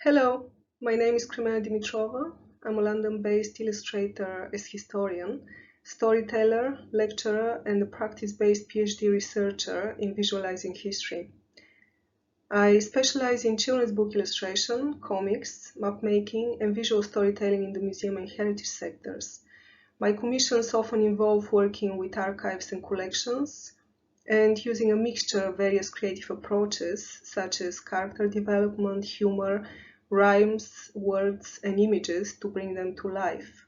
Hello, my name is Kremena Dimitrova. I'm a London-based illustrator as historian, storyteller, lecturer, and a practice-based PhD researcher in visualizing history. I specialize in children's book illustration, comics, mapmaking, and visual storytelling in the museum and heritage sectors. My commissions often involve working with archives and collections, and using a mixture of various creative approaches such as character development, humor, rhymes, words, and images to bring them to life.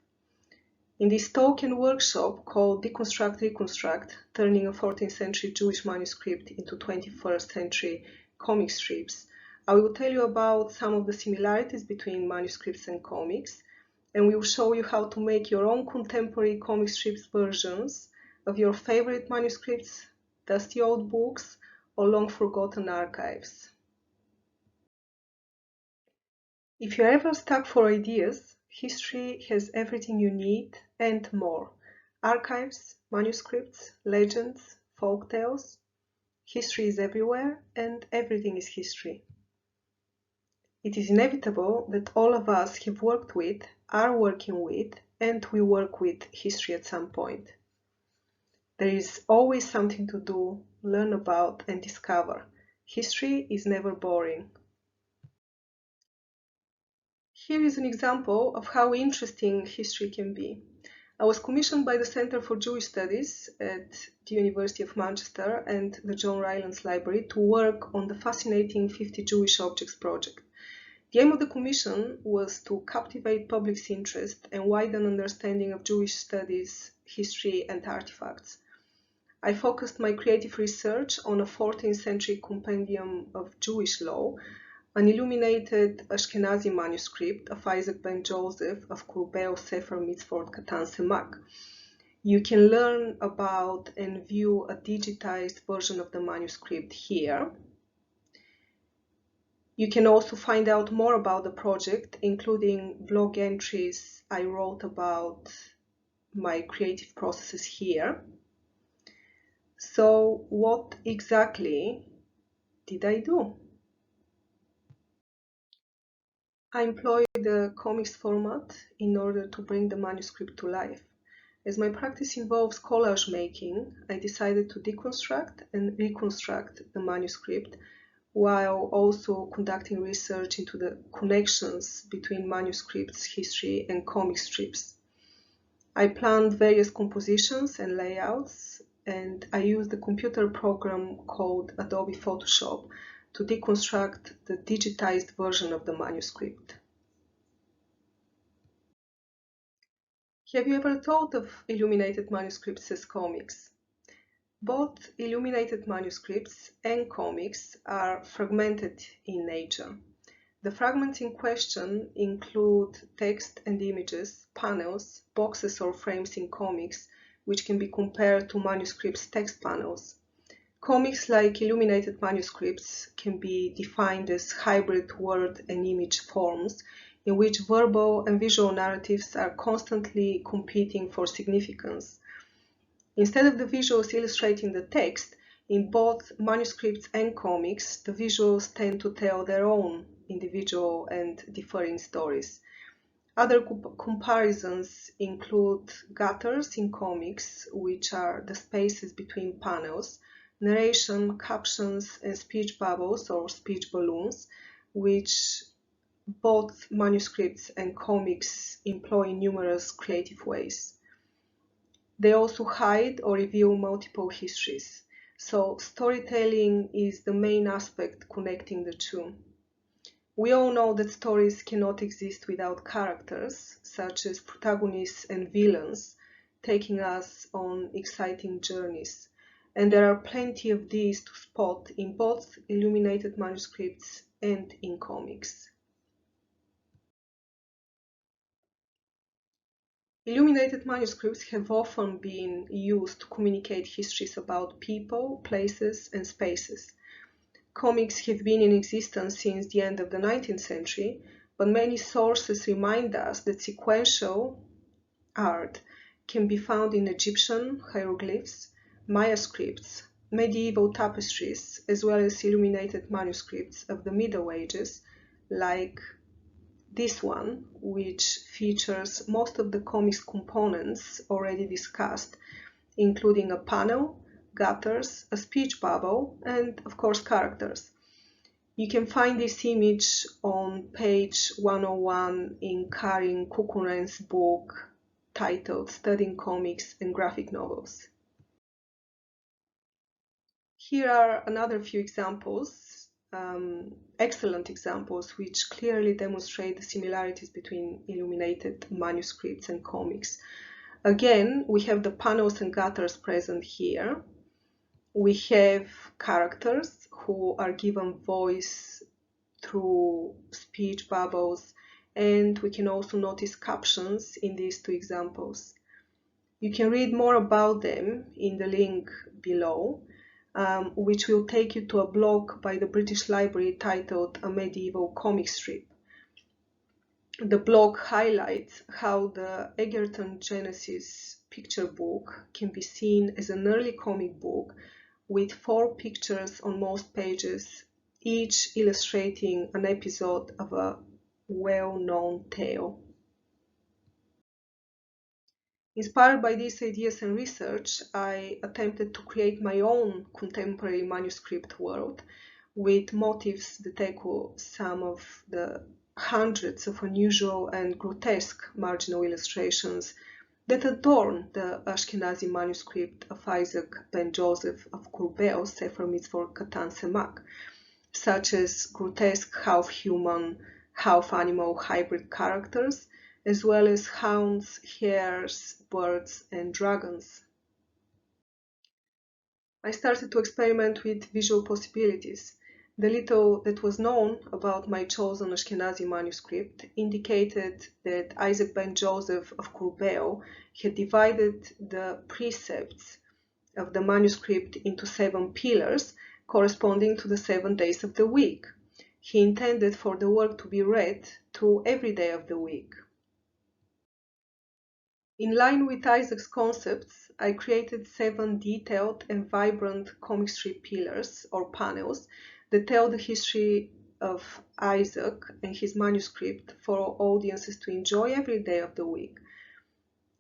In this talk and workshop called Deconstruct, Reconstruct, turning a 14th century Jewish manuscript into 21st century comic strips, I will tell you about some of the similarities between manuscripts and comics, and we will show you how to make your own contemporary comic strips versions of your favorite manuscripts, dusty old books, or long forgotten archives. If you're ever stuck for ideas, history has everything you need and more. Archives, manuscripts, legends, folk tales. History is everywhere and everything is history. It is inevitable that all of us have worked with, are working with, and will work with history at some point. There is always something to do, learn about, and discover. History is never boring. Here is an example of how interesting history can be. I was commissioned by the Center for Jewish Studies at the University of Manchester and the John Rylands Library to work on the fascinating 50 Jewish Objects project. The aim of the commission was to captivate public's interest and widen understanding of Jewish studies, history, and artifacts. I focused my creative research on a 14th century compendium of Jewish law, an illuminated Ashkenazi manuscript of Isaac ben Joseph of Kurbeo Sefer Mitzvot Katan Semak. You can learn about and view a digitized version of the manuscript here. You can also find out more about the project, including blog entries I wrote about my creative processes here. So what exactly did I do? I employed the comics format in order to bring the manuscript to life. As my practice involves collage making, I decided to deconstruct and reconstruct the manuscript while also conducting research into the connections between manuscripts, history, and comic strips. I planned various compositions and layouts, and I used a computer program called Adobe Photoshop to deconstruct the digitized version of the manuscript. Have you ever thought of illuminated manuscripts as comics? Both illuminated manuscripts and comics are fragmented in nature. The fragments in question include text and images, panels, boxes or frames in comics, which can be compared to manuscripts' text panels. Comics, like illuminated manuscripts, can be defined as hybrid word and image forms in which verbal and visual narratives are constantly competing for significance. Instead of the visuals illustrating the text, in both manuscripts and comics, the visuals tend to tell their own individual and differing stories. Other comparisons include gutters in comics, which are the spaces between panels, narration, captions, and speech bubbles or speech balloons, which both manuscripts and comics employ in numerous creative ways. They also hide or reveal multiple histories. So storytelling is the main aspect connecting the two. We all know that stories cannot exist without characters, such as protagonists and villains, taking us on exciting journeys. And there are plenty of these to spot in both illuminated manuscripts and in comics. Illuminated manuscripts have often been used to communicate histories about people, places, and spaces. Comics have been in existence since the end of the 19th century, but many sources remind us that sequential art can be found in Egyptian hieroglyphs, Maya scripts, medieval tapestries, as well as illuminated manuscripts of the Middle Ages, like this one, which features most of the comics components already discussed, including a panel, gutters, a speech bubble, and of course characters. You can find this image on page 101 in Karin Kukunen's book titled Studying Comics and Graphic Novels. Here are another few examples, excellent examples, which clearly demonstrate the similarities between illuminated manuscripts and comics. Again, we have the panels and gutters present here. We have characters who are given voice through speech bubbles, and we can also notice captions in these two examples. You can read more about them in the link below, which will take you to a blog by the British Library titled A Medieval Comic Strip. The blog highlights how the Egerton Genesis picture book can be seen as an early comic book with 4 pictures on most pages, each illustrating an episode of a well-known tale. Inspired by these ideas and research, I attempted to create my own contemporary manuscript world with motifs that echo some of the hundreds of unusual and grotesque marginal illustrations that adorn the Ashkenazi manuscript of Isaac ben Joseph of Courbet's Sefer Mitzvot Katan Semak, such as grotesque half-human, half-animal hybrid characters, as well as hounds, hares, birds, and dragons. I started to experiment with visual possibilities. The little that was known about my chosen Ashkenazi manuscript indicated that Isaac ben Joseph of Courbet had divided the precepts of the manuscript into 7 pillars corresponding to the 7 days of the week. He intended for the work to be read through every day of the week. In line with Isaac's concepts, I created 7 detailed and vibrant comic strip pillars or panels that tell the history of Isaac and his manuscript for audiences to enjoy every day of the week.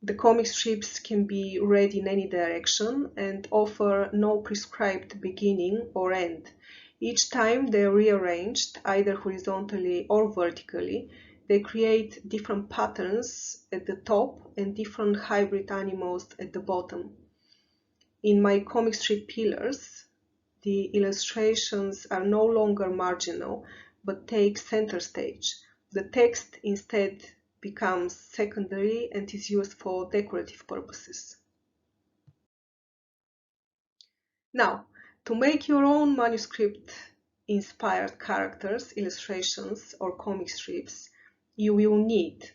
The comic strips can be read in any direction and offer no prescribed beginning or end. Each time they are rearranged, either horizontally or vertically, they create different patterns at the top and different hybrid animals at the bottom. In my comic strip pillars, the illustrations are no longer marginal, but take center stage. The text instead becomes secondary and is used for decorative purposes. Now, to make your own manuscript-inspired characters, illustrations, or comic strips, you will need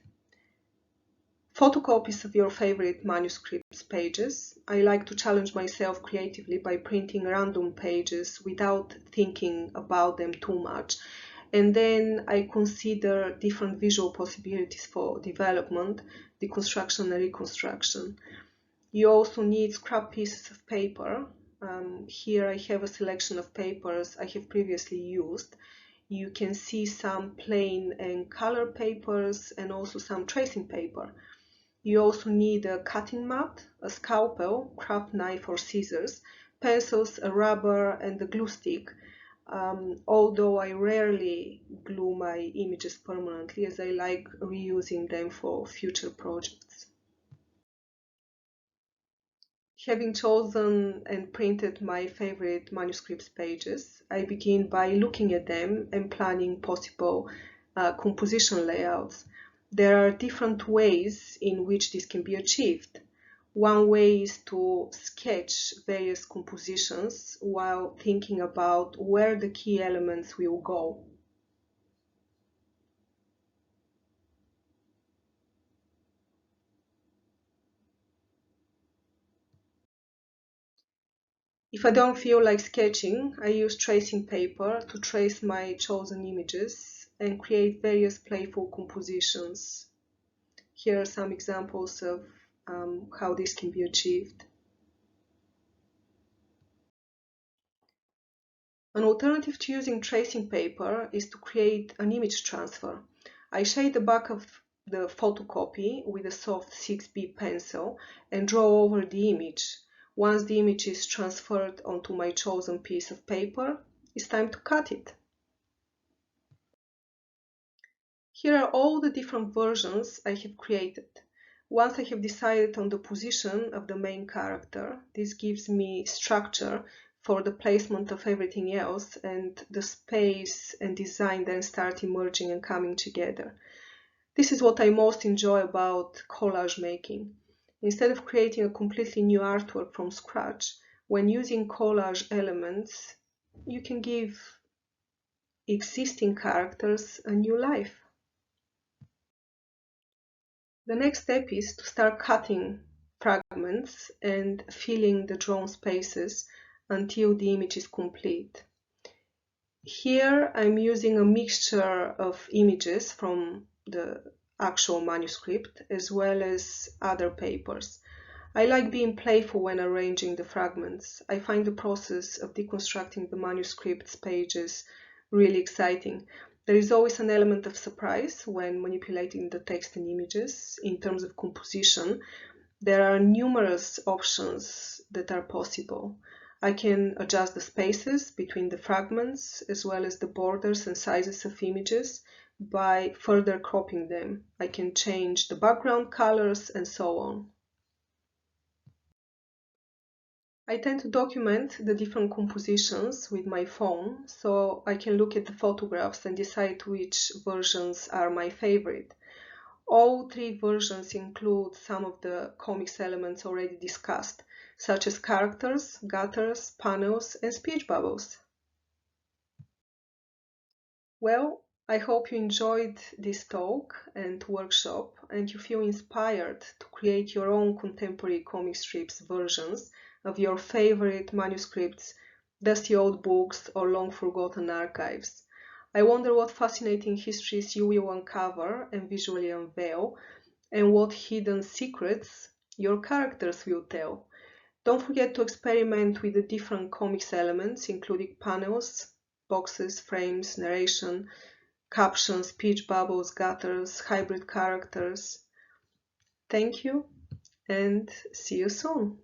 photocopies of your favorite manuscripts pages. I like to challenge myself creatively by printing random pages without thinking about them too much. And then I consider different visual possibilities for development, deconstruction, and reconstruction. You also need scrap pieces of paper. Here I have a selection of papers I have previously used. You can see some plain and color papers and also some tracing paper. You also need a cutting mat, a scalpel, craft knife or scissors, pencils, a rubber, and a glue stick. Although I rarely glue my images permanently, as I like reusing them for future projects. Having chosen and printed my favorite manuscripts pages, I begin by looking at them and planning possible composition layouts. There are different ways in which this can be achieved. One way is to sketch various compositions while thinking about where the key elements will go. If I don't feel like sketching, I use tracing paper to trace my chosen images and create various playful compositions. Here are some examples of how this can be achieved. An alternative to using tracing paper is to create an image transfer. I shade the back of the photocopy with a soft 6B pencil and draw over the image. Once the image is transferred onto my chosen piece of paper, it's time to cut it. Here are all the different versions I have created. Once I have decided on the position of the main character, this gives me structure for the placement of everything else, and the space and design then start emerging and coming together. This is what I most enjoy about collage making. Instead of creating a completely new artwork from scratch, when using collage elements, you can give existing characters a new life. The next step is to start cutting fragments and filling the drawn spaces until the image is complete. Here I'm using a mixture of images from the actual manuscript as well as other papers. I like being playful when arranging the fragments. I find the process of deconstructing the manuscript's pages really exciting. There is always an element of surprise when manipulating the text and images. In terms of composition, there are numerous options that are possible. I can adjust the spaces between the fragments as well as the borders and sizes of images by further cropping them. I can change the background colors and so on. I tend to document the different compositions with my phone, so I can look at the photographs and decide which versions are my favorite. All three versions include some of the comics elements already discussed, such as characters, gutters, panels, and speech bubbles. Well, I hope you enjoyed this talk and workshop and you feel inspired to create your own contemporary comic strips versions of your favorite manuscripts, dusty old books, or long forgotten archives. I wonder what fascinating histories you will uncover and visually unveil, and what hidden secrets your characters will tell. Don't forget to experiment with the different comics elements, including panels, boxes, frames, narration, captions, speech bubbles, gutters, hybrid characters. Thank you and see you soon.